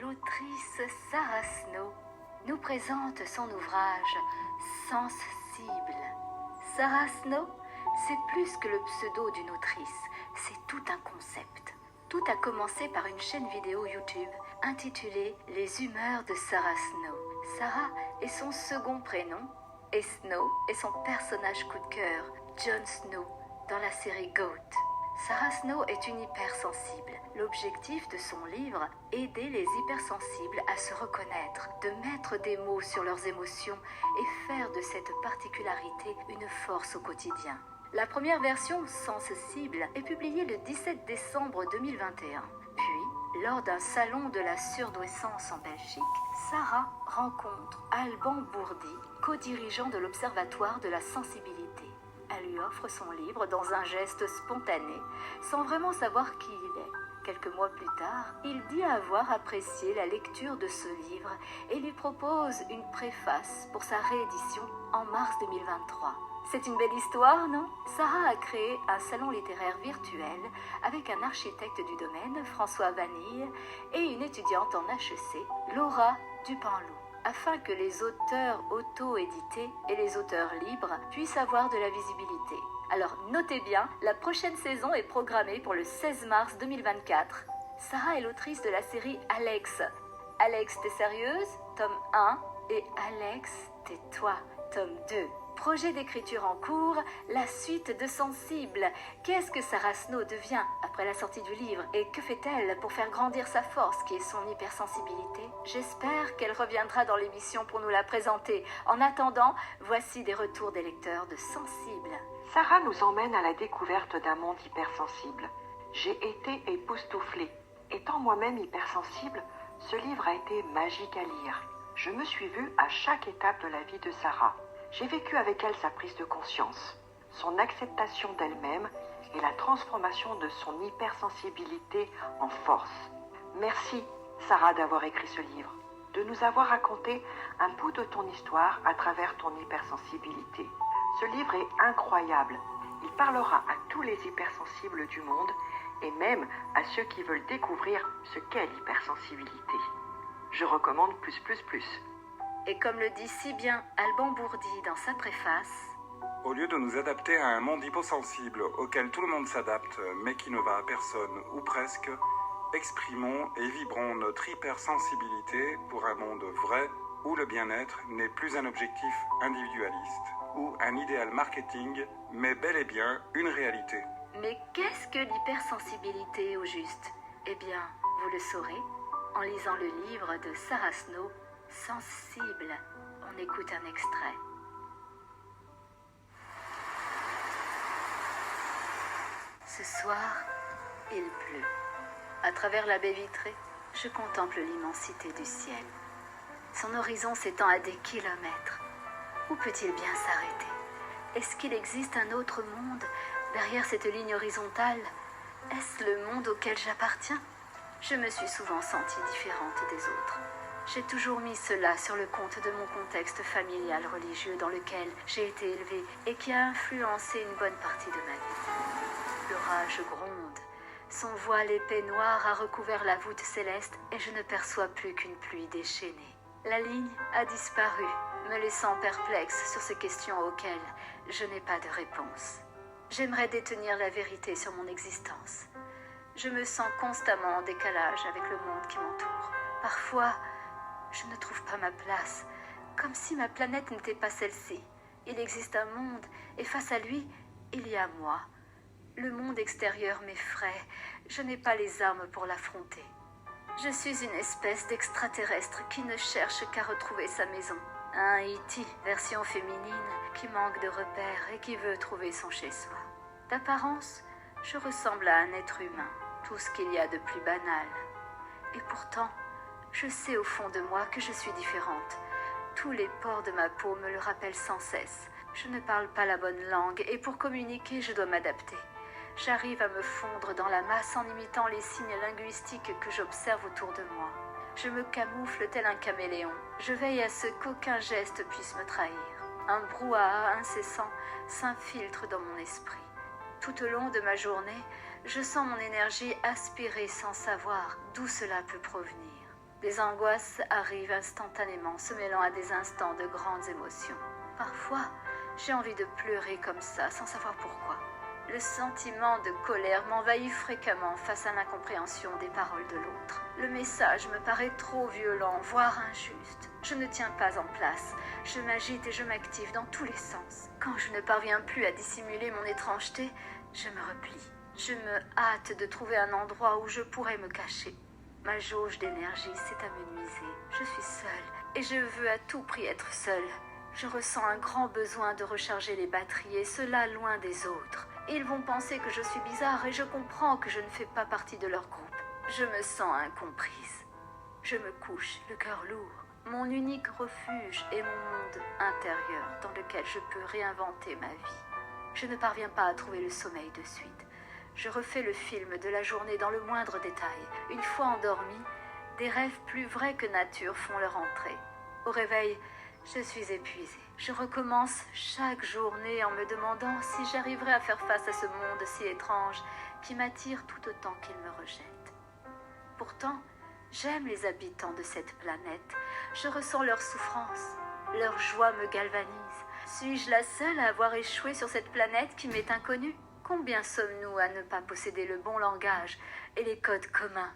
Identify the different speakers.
Speaker 1: l'autrice Sarah Snow nous présente son ouvrage Sensible. Sarah Snow, c'est plus que le pseudo d'une autrice, c'est tout un concept. Tout a commencé par une chaîne vidéo YouTube intitulée Les humeurs de Sarah Snow. Sarah est son second prénom et Snow est son personnage coup de cœur, Jon Snow, dans la série GOAT. Sarah Snow est une hypersensible. L'objectif de son livre, aider les hypersensibles à se reconnaître, de mettre des mots sur leurs émotions et faire de cette particularité une force au quotidien. La première version, Sensible, est publiée le 17 décembre 2021. Puis, lors d'un salon de la surdouessance en Belgique, Sarah rencontre Alban Bourdi, co-dirigeant de l'Observatoire de la sensibilité. Elle lui offre son livre dans un geste spontané, sans vraiment savoir qui il est. Quelques mois plus tard, il dit avoir apprécié la lecture de ce livre et lui propose une préface pour sa réédition en mars 2023. C'est une belle histoire, non? Sarah a créé un salon littéraire virtuel avec un architecte du domaine, François Vanille, et une étudiante en HEC, Laura Dupanloup, afin que les auteurs auto-édités et les auteurs libres puissent avoir de la visibilité. Alors notez bien, la prochaine saison est programmée pour le 16 mars 2024. Sarah est l'autrice de la série Alex. Alex, t'es sérieuse? Tome 1 et Alex, tais-toi, tome 2. Projet d'écriture en cours, la suite de Sensible. Qu'est-ce que Sarah Snow devient après la sortie du livre et que fait-elle pour faire grandir sa force qui est son hypersensibilité? J'espère qu'elle reviendra dans l'émission pour nous la présenter. En attendant, voici des retours des lecteurs de Sensible.
Speaker 2: Sarah nous emmène à la découverte d'un monde hypersensible. J'ai été époustouflée. Étant moi-même hypersensible, ce livre a été magique à lire. Je me suis vue à chaque étape de la vie de Sarah. J'ai vécu avec elle sa prise de conscience, son acceptation d'elle-même et la transformation de son hypersensibilité en force. Merci, Sarah, d'avoir écrit ce livre, de nous avoir raconté un bout de ton histoire à travers ton hypersensibilité. Ce livre est incroyable. Il parlera à tous les hypersensibles du monde et même à ceux qui veulent découvrir ce qu'est l'hypersensibilité. Je recommande plus.
Speaker 1: Et comme le dit si bien Alban Bourdi dans sa préface,
Speaker 3: au lieu de nous adapter à un monde hyposensible auquel tout le monde s'adapte mais qui ne va à personne ou presque, exprimons et vibrons notre hypersensibilité pour un monde vrai où le bien-être n'est plus un objectif individualiste ou un idéal marketing mais bel et bien une réalité.
Speaker 1: Mais qu'est-ce que l'hypersensibilité au juste? Eh bien, vous le saurez en lisant le livre de Sarah Snow, Sensible. On écoute un extrait. Ce soir, il pleut. À travers la baie vitrée, je contemple l'immensité du ciel. Son horizon s'étend à des kilomètres. Où peut-il bien s'arrêter? Est-ce qu'il existe un autre monde derrière cette ligne horizontale? Est-ce le monde auquel j'appartiens? Je me suis souvent sentie différente des autres. J'ai toujours mis cela sur le compte de mon contexte familial religieux dans lequel j'ai été élevée et qui a influencé une bonne partie de ma vie. L'orage gronde. Son voile épais noir a recouvert la voûte céleste et je ne perçois plus qu'une pluie déchaînée. La ligne a disparu, me laissant perplexe sur ces questions auxquelles je n'ai pas de réponse. J'aimerais détenir la vérité sur mon existence. Je me sens constamment en décalage avec le monde qui m'entoure. Parfois, je ne trouve pas ma place, comme si ma planète n'était pas celle-ci. Il existe un monde, et face à lui, il y a moi. Le monde extérieur m'effraie, je n'ai pas les armes pour l'affronter. Je suis une espèce d'extraterrestre qui ne cherche qu'à retrouver sa maison. Un E.T., version féminine, qui manque de repères et qui veut trouver son chez-soi. D'apparence, je ressemble à un être humain, tout ce qu'il y a de plus banal. Et pourtant, je sais au fond de moi que je suis différente. Tous les pores de ma peau me le rappellent sans cesse. Je ne parle pas la bonne langue et pour communiquer, je dois m'adapter. J'arrive à me fondre dans la masse en imitant les signes linguistiques que j'observe autour de moi. Je me camoufle tel un caméléon. Je veille à ce qu'aucun geste puisse me trahir. Un brouhaha incessant s'infiltre dans mon esprit. Tout au long de ma journée, je sens mon énergie aspirer sans savoir d'où cela peut provenir. Des angoisses arrivent instantanément, se mêlant à des instants de grandes émotions. Parfois, j'ai envie de pleurer comme ça, sans savoir pourquoi. Le sentiment de colère m'envahit fréquemment face à l'incompréhension des paroles de l'autre. Le message me paraît trop violent, voire injuste. Je ne tiens pas en place. Je m'agite et je m'active dans tous les sens. Quand je ne parviens plus à dissimuler mon étrangeté, je me replie. Je me hâte de trouver un endroit où je pourrais me cacher. Ma jauge d'énergie s'est amenuisée. Je suis seule et je veux à tout prix être seule. Je ressens un grand besoin de recharger les batteries et cela loin des autres. Ils vont penser que je suis bizarre et je comprends que je ne fais pas partie de leur groupe. Je me sens incomprise. Je me couche, le cœur lourd. Mon unique refuge est mon monde intérieur dans lequel je peux réinventer ma vie. Je ne parviens pas à trouver le sommeil de suite. Je refais le film de la journée dans le moindre détail. Une fois endormie, des rêves plus vrais que nature font leur entrée. Au réveil, je suis épuisée. Je recommence chaque journée en me demandant si j'arriverai à faire face à ce monde si étrange qui m'attire tout autant qu'il me rejette. Pourtant, j'aime les habitants de cette planète. Je ressens leur souffrance. Leur joie me galvanise. Suis-je la seule à avoir échoué sur cette planète qui m'est inconnue ? Combien sommes-nous à ne pas posséder le bon langage et les codes communs ?